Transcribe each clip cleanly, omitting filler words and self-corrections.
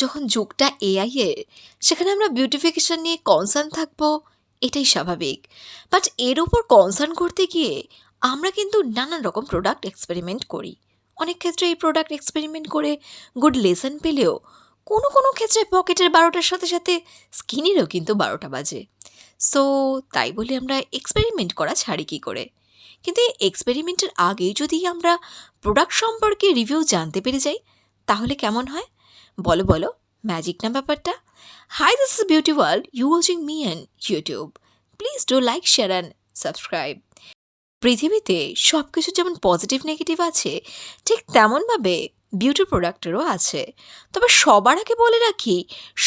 যখন যুগটা এআই এর, সেখানে আমরা বিউটিফিকেশন নিয়ে কনসার্ন থাকবো, এটাই স্বাভাবিক। বাট এর উপর কনসার্ন করতে গিয়ে আমরা কিন্তু নানান রকম প্রোডাক্ট এক্সপেরিমেন্ট করি। অনেক ক্ষেত্রে এই প্রোডাক্ট এক্সপেরিমেন্ট করে গুড লেসন পেলেও কোনো কোনো ক্ষেত্রে পকেটের 12টার সাথে সাথে স্কিনেরও কিন্তু 12টা বাজে। সো তাই বলে আমরা এক্সপেরিমেন্ট করা ছাড়ি কী করে? কিন্তু এই এক্সপেরিমেন্টের আগেই যদি আমরা প্রোডাক্ট সম্পর্কে রিভিউ জানতে পেরে যাই, তাহলে কেমন হয়? বলো বলো, ম্যাজিক না ব্যাপারটা? Hi, this is beauty world, you watching me and YouTube. Please do like, share and subscribe. পৃথিবীতে সব কিছু যেমন পজিটিভ নেগেটিভ আছে, ঠিক তেমনভাবে বিউটি প্রোডাক্টেরও আছে। তবে সবার আগে বলে রাখি,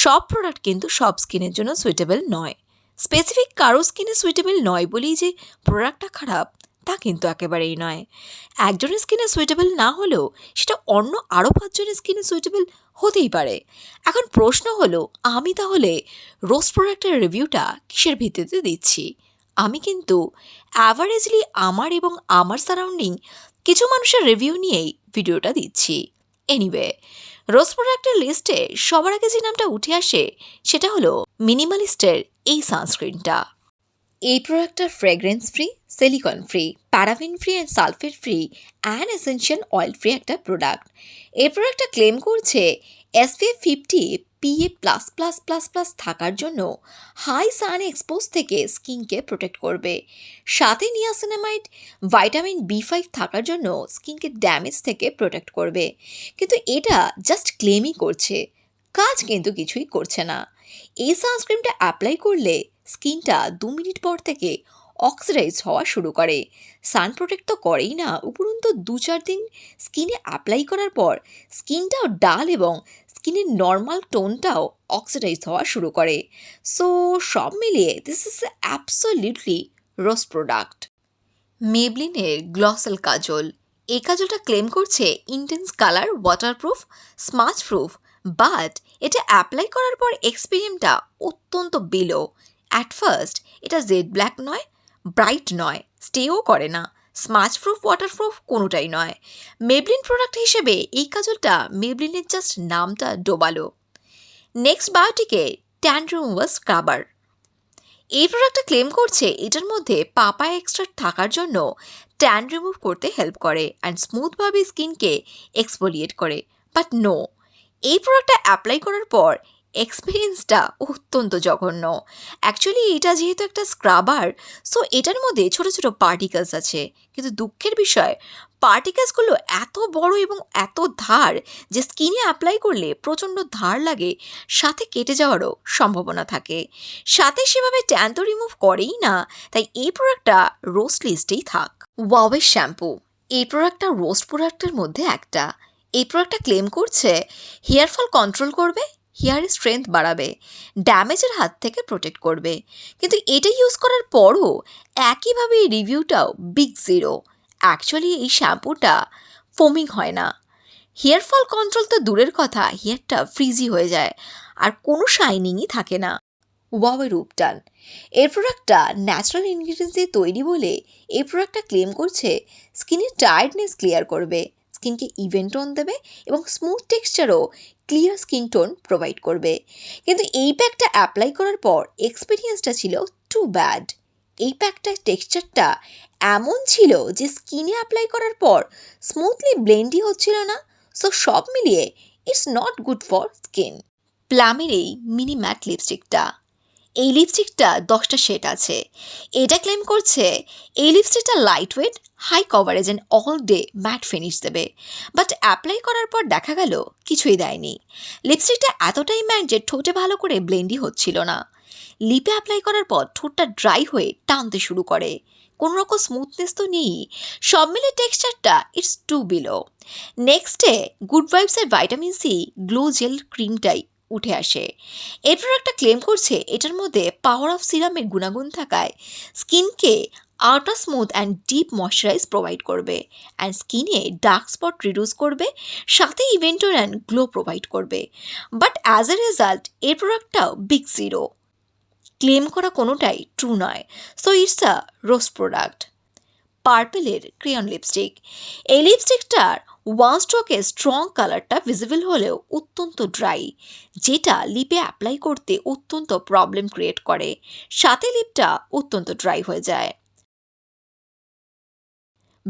সব প্রোডাক্ট কিন্তু সব স্কিনের জন্য সুইটেবল নয়। স্পেসিফিক কারো স্কিনে সুইটেবল নয় বলেই যে প্রোডাক্টটা খারাপ, তা কিন্তু একেবারেই নয়। একজনের স্কিনে সুইটেবল না হলেও সেটা অন্য আরও 5 জনের স্কিনে সুইটেবল হতেই পারে। এখন প্রশ্ন হলো, আমি তাহলে রোজ প্রোডাক্টের রিভিউটা কিসের ভিত্তিতে দিচ্ছি? আমি কিন্তু অ্যাভারেজলি আমার এবং আমার সারাউন্ডিং কিছু মানুষের রিভিউ নিয়েই ভিডিওটা দিচ্ছি। এনিওয়ে, রোজ প্রোডাক্টের লিস্টে সবার আগে যে নামটা উঠে আসে সেটা হলো মিনিমালিস্টের এই সানস্ক্রিনটা। এই প্রোডাক্টটা fragrance free, silicone free, paraffin free and sulphate free and essential oil free একটা প্রোডাক্ট। এই প্রোডাক্টটা ক্লেম করছে SPF 50 PA++++ থাকার জন্য হাই সান এক্সপোজ থেকে স্কিনকে প্রোটেক্ট করবে। সাথে নিয়াসিনামাইড, ভাইটামিন B5 থাকার জন্য স্কিনকে ড্যামেজ থেকে প্রোটেক্ট করবে। কিন্তু এটা জাস্ট ক্লেমই করছে, কাজ কিন্তু কিছুই করছে না। এই সানস্ক্রিনটা অ্যাপ্লাই করলে স্কিনটা 2 মিনিট পর থেকে অক্সিডাইজ হওয়া শুরু করে। সান প্রোটেক্ট তো করেই না, উপরন্তু 2-4 দিন স্কিনে অ্যাপ্লাই করার পর স্কিনটাও ডাল এবং স্কিনের নর্মাল টোনটাও অক্সিডাইজ হওয়া শুরু করে। সো সব মিলিয়ে this is absolutely rose product. মেবলিনের গ্লসাল কাজল। এই কাজলটা ক্লেম করছে intense colour, waterproof, smudge proof, but এটা অ্যাপ্লাই করার পর এক্সপিরিয়েন্সটা অত্যন্ত বিলো। অ্যাট ফার্স্ট এটা জেড ব্ল্যাক নয়, ব্রাইট নয়, স্টেও করে না, স্মাচ প্রুফ, ওয়াটারপ্রুফ কোনোটাই নয়। মেবলিন প্রোডাক্ট হিসেবে এই কাজলটা মেবলিনের জাস্ট নামটা ডোবালো। নেক্সট বায়োটিকের ট্যান রিমুভার স্ক্রাবার। এই প্রোডাক্টটা ক্লেম করছে এটার মধ্যে পাপায়া এক্সট্রাক্ট থাকার জন্য ট্যান রিমুভ করতে হেল্প করে অ্যান্ড স্মুথভাবে স্কিনকে এক্সফোলিয়েট করে। বাট নো, এই প্রোডাক্টটা অ্যাপ্লাই করার পর এক্সপিরিয়েন্সটা অত্যন্ত জঘন্য। অ্যাকচুয়ালি এটা যেহেতু একটা স্ক্রাবার, সো এটার মধ্যে ছোট ছোট পার্টিকেলস আছে, কিন্তু দুঃখের বিষয় পার্টিকেলসগুলো এত বড় এবং এত ধার যে স্কিনে অ্যাপ্লাই করলে প্রচণ্ড ধার লাগে, সাথে কেটে যাওয়ারও সম্ভাবনা থাকে। সাথে সেভাবে ট্যান তো রিমুভ করেই না, তাই এই প্রোডাক্টটা রোস্ট লিস্টেই থাক। ওয়াওয়ের শ্যাম্পু। এই প্রোডাক্টটা রোস্ট প্রোডাক্টের মধ্যে একটা। এই প্রোডাক্টটা ক্লেম করছে হেয়ার ফল কন্ট্রোল করবে, হেয়ারের স্ট্রেংথ বাড়াবে, ড্যামেজের হাত থেকে প্রোটেক্ট করবে। কিন্তু এটা ইউজ করার পরও একইভাবে এই রিভিউটাও বিগ জিরো। অ্যাকচুয়ালি এই শ্যাম্পুটা ফোমিং হয় না, হেয়ার ফল কন্ট্রোল তো দূরের কথা, হেয়ারটা ফ্রিজি হয়ে যায় আর কোনো শাইনিংই থাকে না। ওয়াওয়ের রূপটান। এই প্রোডাক্টটা ন্যাচারাল ইনগ্রিডিয়েন্টস দিয়ে তৈরি বলে এই প্রোডাক্টটা ক্লেম করছে স্কিনের টায়ার্ডনেস ক্লিয়ার করবে, স্কিনকে ইভেন টোন দেবে এবং স্মুথ টেক্সচারও ক্লিয়ার স্কিন টোন প্রোভাইড করবে। কিন্তু এই প্যাকটা অ্যাপ্লাই করার পর এক্সপিরিয়েন্সটা ছিল টু ব্যাড। এই প্যাকটার টেক্সচারটা এমন ছিল যে স্কিনে অ্যাপ্লাই করার পর স্মুথলি ব্লেন্ডই হচ্ছিল না। সো সব মিলিয়ে it's not good for skin. প্লামের এই মিনি ম্যাট লিপস্টিকটা। এই লিপস্টিকটা 10টা শেড আছে। এটা ক্লেম করছে এই লিপস্টিকটা light weight, high coverage and all day matte finish দেবে। বাট অ্যাপ্লাই করার পর দেখা গেল কিছুই দেয়নি। লিপস্টিকটা এতটাই ম্যাট যে ঠোঁটে ভালো করে ব্লেন্ডই হচ্ছিল না। লিপে অ্যাপ্লাই করার পর ঠোঁটটা ড্রাই হয়ে টানতে শুরু করে, কোনো রকম স্মুথনেস তো নেই। সব মিলে টেক্সচারটা ইটস টু বিলো। নেক্সটে গুড ভাইবসের ভাইটামিন সি গ্লো জেল ক্রিমটাই উঠে আসে। এই প্রোডাক্টটা ক্লেম করছে এটার মধ্যে পাওয়ার অফ সিরামের গুণাগুণ থাকায় স্কিনকে outer smooth and deep moisturise provide করবে অ্যান্ড স্কিনে ডার্ক স্পট রিডিউস করবে, সাথে ইভেন্টর অ্যান্ড গ্লো প্রোভাইড করবে। বাট অ্যাজ এ রেজাল্ট এই প্রোডাক্টটাও বিগ জিরো। ক্লেম করা কোনোটাই ট্রু নয়। So it's a roast product. পার্পেলের ক্রেয়ন লিপস্টিক। এই লিপস্টিকটার ওয়ান স্ট্রোকে স্ট্রং কালারটা ভিজিবল হলেও অত্যন্ত ড্রাই, যেটা লিপে অ্যাপ্লাই করতে অত্যন্ত প্রবলেম ক্রিয়েট করে, সাথে লিপটা অত্যন্ত ড্রাই হয়ে যায়।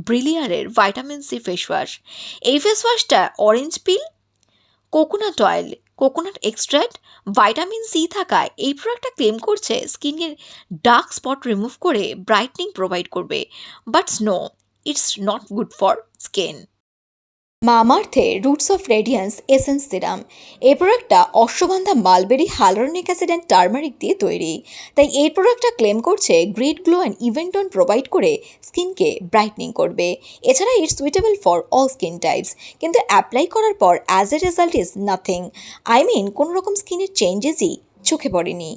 ব্রিলিয়ারের ভাইটামিন সি ফেস ওয়াশ। এই ফেস ওয়াশটা orange peel, coconut oil, coconut extract, vitamin C থাকায় এই প্রোডাক্টটা ক্লেম করছে স্কিনের ডার্ক স্পট রিমুভ করে ব্রাইটনিং প্রোভাইড করবে, but no, it's not good for skin. মামাআর্থের roots of radiance essence serum. এই প্রোডাক্টটা ashwagandha, mulberry, hyaluronic acid and turmeric দিয়ে তৈরি, তাই এই প্রোডাক্টটা ক্লেম করছে great glow and even tone provide করে স্কিনকে ব্রাইটনিং করবে। এছাড়া it's suitable for all skin types, কিন্তু অ্যাপ্লাই করার পর as a result is nothing, কোনো রকম স্কিনের চেঞ্জেসই চোখে পড়েনি।